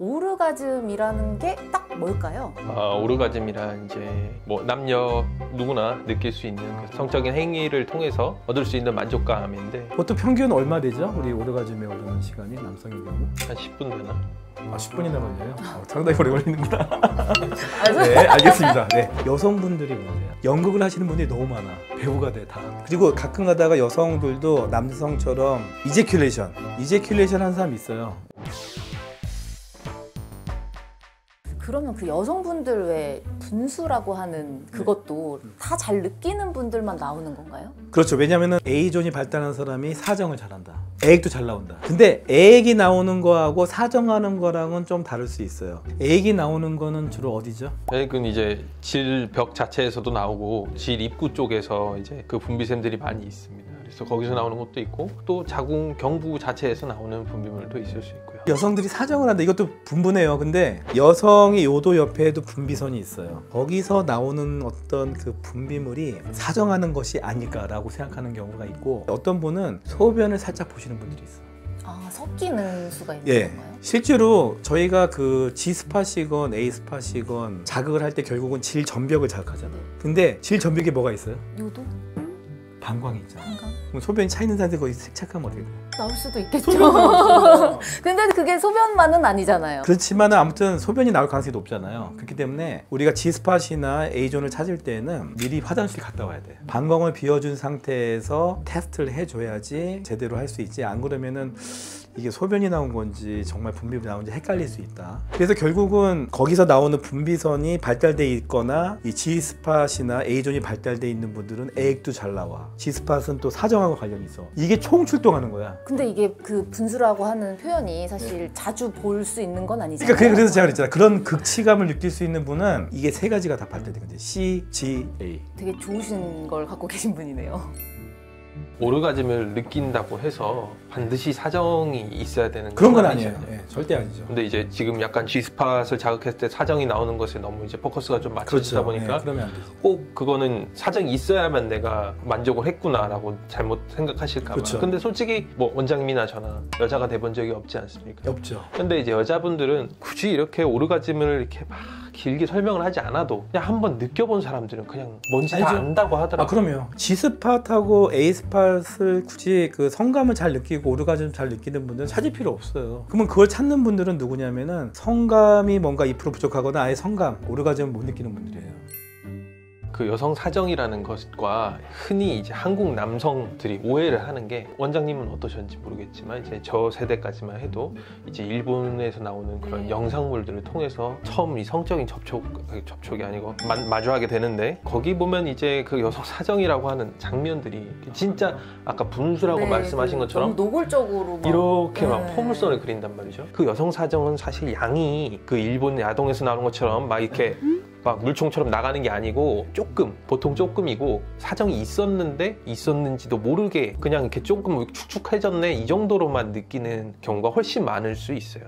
오르가즘이라는 게 딱 뭘까요? 오르가즘이란 이제 뭐 남녀 누구나 느낄 수 있는 그 성적인 행위를 통해서 얻을 수 있는 만족감인데 보통 평균 얼마 되죠? 우리 오르가즘에 오르는 시간이 남성의 경우? 한 10분 되나? 10분이나 걸려요? 상당히 오래 걸리는구나. 네, 알겠습니다. 네, 여성분들이 문제야. 연극을 하시는 분들이 너무 많아. 배우가 돼, 다. 그리고 가끔 가다가 여성들도 남성처럼 이제큘레이션 한 사람이 있어요. 그러면 그 여성분들 왜 분수라고 하는 그것도 다 잘 느끼는 분들만 나오는 건가요? 그렇죠. 왜냐면은 A존이 발달한 사람이 사정을 잘한다. 애액도 잘 나온다. 근데 애액이 나오는 거하고 사정하는 거랑은 좀 다를 수 있어요. 애액이 나오는 거는 주로 어디죠? 애액은 이제 질벽 자체에서도 나오고 질 입구 쪽에서 이제 그 분비샘들이 많이 있습니다. 그래서 거기서 나오는 것도 있고 또 자궁 경부 자체에서 나오는 분비물도 있을 수 있고요. 여성들이 사정을 한다. 이것도 분분해요. 근데 여성의 요도 옆에도 분비선이 있어요. 거기서 나오는 어떤 그 분비물이 사정하는 것이 아닐까라고 생각하는 경우가 있고, 어떤 분은 소변을 살짝 보시는 분들이 있어요. 섞이는 수가 있는 건가요? 실제로 저희가 그 G스팟이건 A스팟이건 자극을 할 때 결국은 질 전벽을 자극하잖아요. 근데 질 전벽에 뭐가 있어요? 요도? 방광이 있잖아. 방광? 그럼 소변이 차 있는 상태에서 거기 세척하면 어떻게 돼요? 나올 수도 있겠죠. 근데 그게 소변만은 아니잖아요. 그렇지만 아무튼 소변이 나올 가능성이 높잖아요. 그렇기 때문에 우리가 G스팟이나 A존을 찾을 때는 미리 화장실 갔다 와야 돼. 방광을 비워준 상태에서 테스트를 해줘야지 제대로 할 수 있지. 안 그러면은 이게 소변이 나온 건지 정말 분비물이 나온지 헷갈릴 수 있다. 그래서 결국은 거기서 나오는 분비선이 발달돼 있거나 이 G스팟이나 A존이 발달돼 있는 분들은 애액도 잘 나와. G스팟은 또 사정하고 관련이 있어. 이게 총 출동하는 거야. 근데 이게 그 분수라고 하는 표현이 사실 자주 볼 수 있는 건 아니잖아요. 그러니까 그래서 제가 그랬잖아. 그런 극치감을 느낄 수 있는 분은 이게 세 가지가 다 발달된 거지. C, G, A. 되게 좋으신 걸 갖고 계신 분이네요. 오르가즘을 느낀다고 해서 반드시 사정이 있어야 되는 그런 건 아니잖아요. 아니에요. 네, 절대 아니죠. 근데 이제 지금 약간 G스팟을 자극했을 때 사정이 나오는 것에 너무 이제 포커스가 좀 맞춰지다 그렇죠. 보니까 네, 그러면 안 되죠. 꼭 그거는 사정이 있어야만 내가 만족을 했구나라고 잘못 생각하실까 봐. 그렇죠. 근데 솔직히 뭐 원장님이나 저나 여자가 돼본 적이 없지 않습니까? 없죠. 근데 이제 여자분들은 굳이 이렇게 오르가즘을 이렇게 막 길게 설명을 하지 않아도 그냥 한번 느껴본 사람들은 그냥 뭔지 다 알죠. 안다고 하더라고요. 그럼요. G스팟하고 A스팟을 굳이 그 성감을 잘 느끼고 오르가즘 잘 느끼는 분들은 찾을 필요 없어요. 그러면 그걸 찾는 분들은 누구냐면은 성감이 뭔가 2% 부족하거나 아예 성감, 오르가즘을 못 느끼는 분들이에요. 그 여성 사정이라는 것과 흔히 이제 한국 남성들이 오해를 하는 게, 원장님은 어떠셨는지 모르겠지만 이제 저 세대까지만 해도 이제 일본에서 나오는 그런 영상물들을 통해서 처음 이 성적인 접촉이 아니고 마주하게 되는데, 거기 보면 이제 그 여성 사정이라고 하는 장면들이 진짜 아까 분수라고 말씀하신 것처럼 너무 노골적으로 막 이렇게 막 포물선을 그린단 말이죠. 그 여성 사정은 사실 양이 그 일본 야동에서 나오는 것처럼 막 이렇게 막 물총처럼 나가는 게 아니고 보통 조금이고, 사정이 있었는지도 모르게 그냥 이렇게 조금 축축해졌네 이 정도로만 느끼는 경우가 훨씬 많을 수 있어요.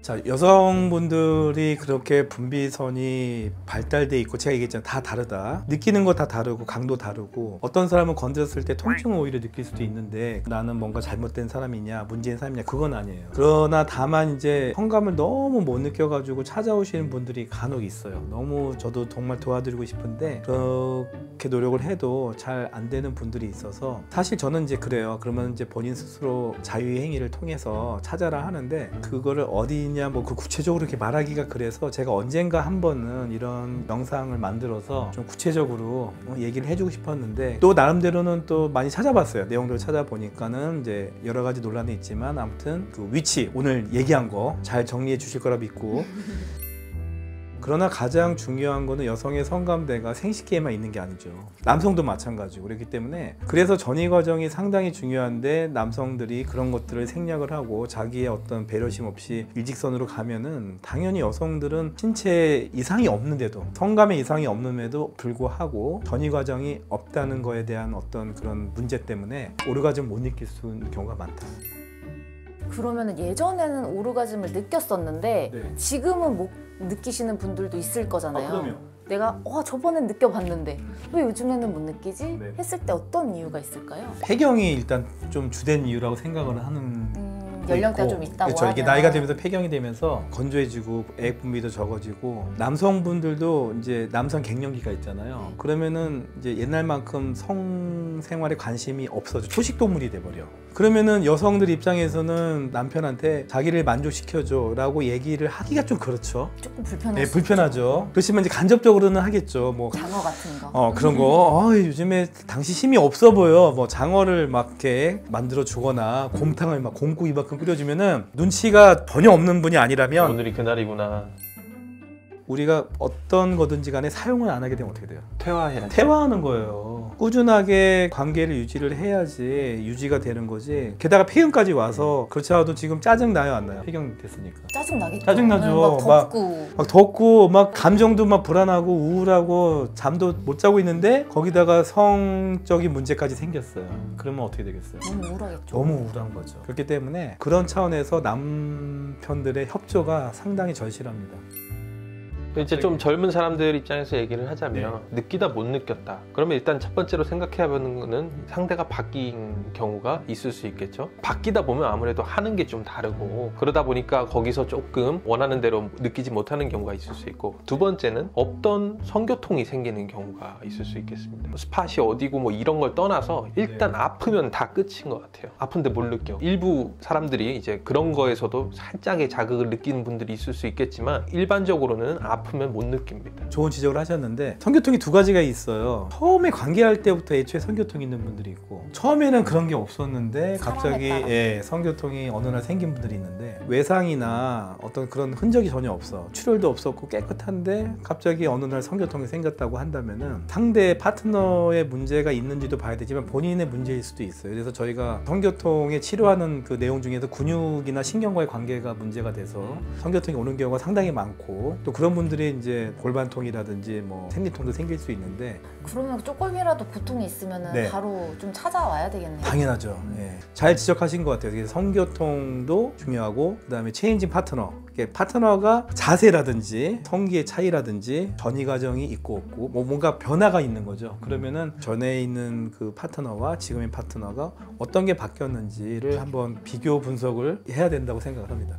자, 여성분들이 그렇게 분비선이 발달돼 있고, 제가 얘기했잖아요. 다 다르다. 느끼는 거 다 다르고 강도 다르고, 어떤 사람은 건드렸을 때 통증을 오히려 느낄 수도 있는데 나는 뭔가 잘못된 사람이냐 문제인 사람이냐 그건 아니에요. 그러나 다만 이제 성감을 너무 못 느껴가지고 찾아오시는 분들이 간혹 있어요. 너무 저도 정말 도와드리고 싶은데 그렇게 노력을 해도 잘 안 되는 분들이 있어서, 사실 저는 이제 그래요. 그러면 이제 본인 스스로 자유의 행위를 통해서 찾아라 하는데, 그거를 어디 뭐 그 구체적으로 이렇게 말하기가 그래서 제가 언젠가 한 번은 이런 영상을 만들어서 좀 구체적으로 얘기를 해주고 싶었는데, 또 나름대로는 또 많이 찾아봤어요. 내용들을 찾아보니까는 이제 여러 가지 논란이 있지만 아무튼 그 위치, 오늘 얘기한 거 잘 정리해 주실 거라 믿고 그러나 가장 중요한 거는 여성의 성감대가 생식기에만 있는 게 아니죠. 남성도 마찬가지고. 그렇기 때문에 그래서 전이 과정이 상당히 중요한데, 남성들이 그런 것들을 생략을 하고 자기의 어떤 배려심 없이 일직선으로 가면은 당연히 여성들은 신체 이상이 없는데도, 성감에 이상이 없는데도 불구하고 전이 과정이 없다는 거에 대한 어떤 그런 문제 때문에 오르가즘 못 느낄 수 있는 경우가 많다. 그러면 예전에는 오르가즘을 느꼈었는데 네. 지금은 못 느끼시는 분들도 있을 거잖아요. 그럼요. 내가 저번엔 느껴봤는데 왜 요즘에는 못 느끼지? 네. 했을 때 어떤 이유가 있을까요? 폐경이 일단 좀 주된 이유라고 생각을 하는. 연령대가 좀 있다고 그렇죠. 이게 하면. 나이가 되면서 폐경이 되면서 건조해지고 액 분비도 적어지고 남성분들도 이제 남성 갱년기가 있잖아요. 그러면은 이제 옛날만큼 성생활에 관심이 없어져 초식 동물이 돼버려. 그러면은 여성들 입장에서는 남편한테 자기를 만족시켜줘라고 얘기를 하기가 좀 그렇죠. 조금 불편할 네, 수 불편하죠. 그렇지만 이제 간접적으로는 하겠죠. 뭐 장어 같은 거. 그런 거. 요즘에 당신 힘이 없어 보여. 뭐 장어를 막 이렇게 만들어 주거나 곰탕을 막 곰국 이만큼 끓여주면은 눈치가 전혀 없는 분이 아니라면 오늘이 그날이구나. 우리가 어떤 거든지 간에 사용을 안 하게 되면 어떻게 돼요? 퇴화해야죠. 퇴화하는 거예요. 꾸준하게 관계를 유지를 해야지 유지가 되는 거지. 게다가 폐경까지 와서 그렇지 않아도 지금 짜증 나요, 안 나요? 폐경 됐으니까. 짜증 나겠죠. 짜증나죠. 막 덥고. 막 덥고 막 감정도 막 불안하고 우울하고 잠도 못 자고 있는데 거기다가 성적인 문제까지 생겼어요. 그러면 어떻게 되겠어요? 너무 우울하겠죠. 너무 우울한 거죠. 그렇기 때문에 그런 차원에서 남편들의 협조가 상당히 절실합니다. 이제 좀 젊은 사람들 입장에서 얘기를 하자면 느끼다 못 느꼈다. 그러면 일단 첫 번째로 생각해야 하는 거는 상대가 바뀐 경우가 있을 수 있겠죠. 바뀌다 보면 아무래도 하는 게 좀 다르고 그러다 보니까 거기서 조금 원하는 대로 느끼지 못하는 경우가 있을 수 있고 두 번째는 없던 성교통이 생기는 경우가 있을 수 있겠습니다. 스팟이 어디고 뭐 이런 걸 떠나서 일단 아프면 다 끝인 것 같아요. 아픈데 못 느껴. 일부 사람들이 이제 그런 거에서도 살짝의 자극을 느끼는 분들이 있을 수 있겠지만 일반적으로는 아프면 못 느낍니다. 좋은 지적을 하셨는데 성교통이 두 가지가 있어요. 처음에 관계할 때부터 애초에 성교통이 있는 분들이 있고 처음에는 그런 게 없었는데 갑자기 성교통이 어느 날 생긴 분들이 있는데 외상이나 어떤 그런 흔적이 전혀 없어. 출혈도 없었고 깨끗한데 갑자기 어느 날 성교통이 생겼다고 한다면은 상대 파트너의 문제가 있는지도 봐야 되지만 본인의 문제일 수도 있어요. 그래서 저희가 성교통에 치료하는 그 내용 중에서 근육이나 신경과의 관계가 문제가 돼서 성교통이 오는 경우가 상당히 많고 또 그런 분들이 이제 골반통이라든지 뭐 생리통도 생길 수 있는데 그러면 조금이라도 고통이 있으면 바로 좀 찾아와야 되겠네요. 당연하죠. 잘 지적하신 것 같아요. 그래서 성교통도 중요하고 그다음에 체인징 파트너. 파트너가 자세라든지 성기의 차이라든지 전이 과정이 있고 없고 뭐 뭔가 변화가 있는 거죠. 그러면은 전에 있는 그 파트너와 지금의 파트너가 어떤 게 바뀌었는지를 한번 비교 분석을 해야 된다고 생각을 합니다.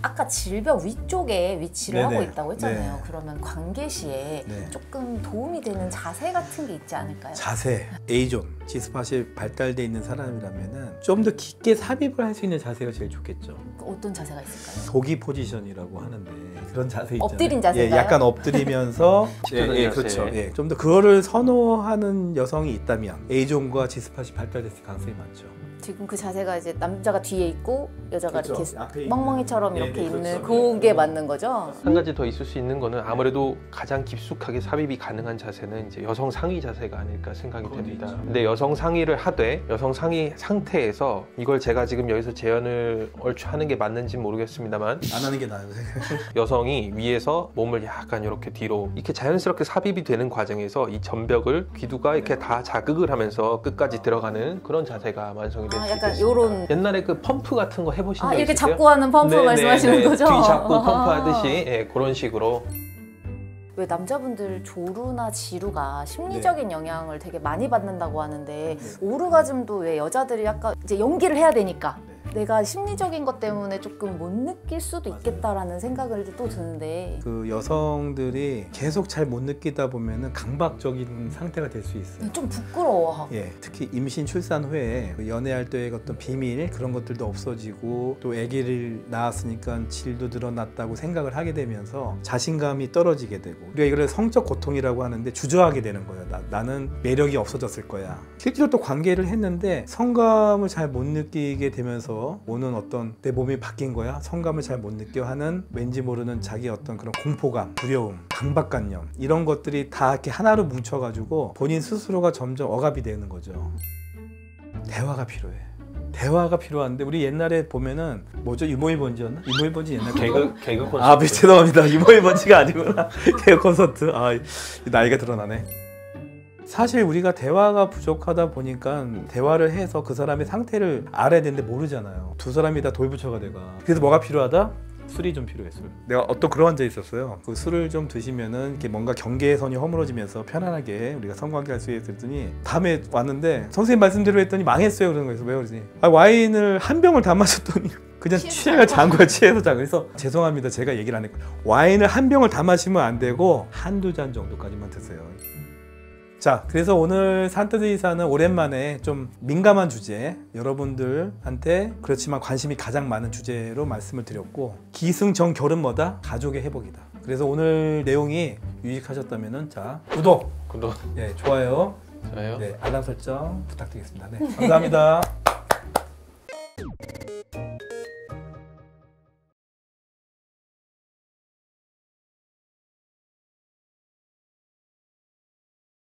아까 질벽 위쪽에 위치를 네네. 하고 있다고 했잖아요. 네. 그러면 관계 시에 네. 조금 도움이 되는 자세 같은 게 있지 않을까요? 자세, A존, G스팟이 발달돼 있는 사람이라면은 좀 더 깊게 삽입을 할 수 있는 자세가 제일 좋겠죠. 어떤 자세가 있을까요? 도기 포지션이라고 하는데 그런 자세 있잖아요. 엎드린 자세인가요? 약간 엎드리면서 자세. 그렇죠. 좀 더 그거를 선호하는 여성이 있다면 A존과 G스팟이 발달됐을 가능성이 많죠. 지금 그 자세가 이제 남자가 뒤에 있고 여자가 그렇죠. 앞에 이렇게 있는. 멍멍이처럼 이렇게 네, 있는 그렇죠. 그게 맞는 거죠? 한 가지 더 있을 수 있는 거는 아무래도 가장 깊숙하게 삽입이 가능한 자세는 이제 여성 상의 자세가 아닐까 생각이 됩니다. 근데 여성 상의를 하되 여성 상의 상태에서 이걸 제가 지금 여기서 제안을 얼추 하는 게 맞는지 모르겠습니다만 안 하는 게 나아요. 여성이 위에서 몸을 약간 이렇게 뒤로 이렇게 자연스럽게 삽입이 되는 과정에서 이 전벽을 귀두가 이렇게 다 자극을 하면서 끝까지 들어가는 그런 자세가 완성이 될 수 약간 있겠습니다. 요런 옛날에 그 펌프 같은 거 해보신 적 이렇게 있으세요? 잡고 하는 펌프 말씀하시는 거죠? 뒤 잡고 펌프하듯이 그런 식으로. 왜 남자분들 조루나 지루가 심리적인 영향을 되게 많이 받는다고 하는데 오르가즘도 왜 여자들이 약간 이제 연기를 해야 되니까 내가 심리적인 것 때문에 조금 못 느낄 수도 있겠다라는 생각을 또 드는데 그 여성들이 계속 잘 못 느끼다 보면은 강박적인 상태가 될 수 있어요. 좀 부끄러워하고 특히 임신 출산 후에 그 연애할 때의 어떤 비밀 그런 것들도 없어지고 또 아기를 낳았으니까 질도 늘어났다고 생각을 하게 되면서 자신감이 떨어지게 되고 우리가 이걸 성적 고통이라고 하는데 주저하게 되는 거예요. 나는 매력이 없어졌을 거야. 실제로 또 관계를 했는데 성감을 잘 못 느끼게 되면서 오는 어떤 내 몸이 바뀐 거야 성감을 잘 못 느껴 하는 왠지 모르는 자기 어떤 그런 공포감, 두려움, 강박관념 이런 것들이 다 이렇게 하나로 뭉쳐가지고 본인 스스로가 점점 억압이 되는 거죠. 대화가 필요해. 대화가 필요한데 우리 옛날에 보면은 뭐죠? 이모이 번지였나? 이모이 번지 옛날 개그 콘서트. 죄송합니다. 이모이 번지가 아니구나. 개그 콘서트. 나이가 드러나네. 사실 우리가 대화가 부족하다 보니까 대화를 해서 그 사람의 상태를 알아야 되는데 모르잖아요. 두 사람이 다 돌부처가 돼가. 그래서 뭐가 필요하다? 술이 좀 필요해 술. 내가 어떤 그런 환자 있었어요. 그 술을 좀 드시면은 이렇게 뭔가 경계선이 허물어지면서 편안하게 우리가 성관계할 수 있게 했더니 다음에 왔는데 선생님 말씀대로 했더니 망했어요 그러는 거예요. 왜 그러지? 아, 와인을 한 병을 다 마셨더니 그냥 취해가 잔 거야. 취해서 잔 거야. 그래서 죄송합니다. 제가 얘기를 안 했고 와인을 한 병을 다 마시면 안 되고 한두 잔 정도까지만 드세요. 자, 그래서 오늘 산뜻의사는 오랜만에 좀 민감한 주제, 여러분들한테 그렇지만 관심이 가장 많은 주제로 말씀을 드렸고 기승전결은 뭐다? 가족의 회복이다. 그래서 오늘 내용이 유익하셨다면은 자 구독, 구독, 네, 좋아요, 좋아요. 네, 알람 설정 부탁드리겠습니다. 네, 감사합니다.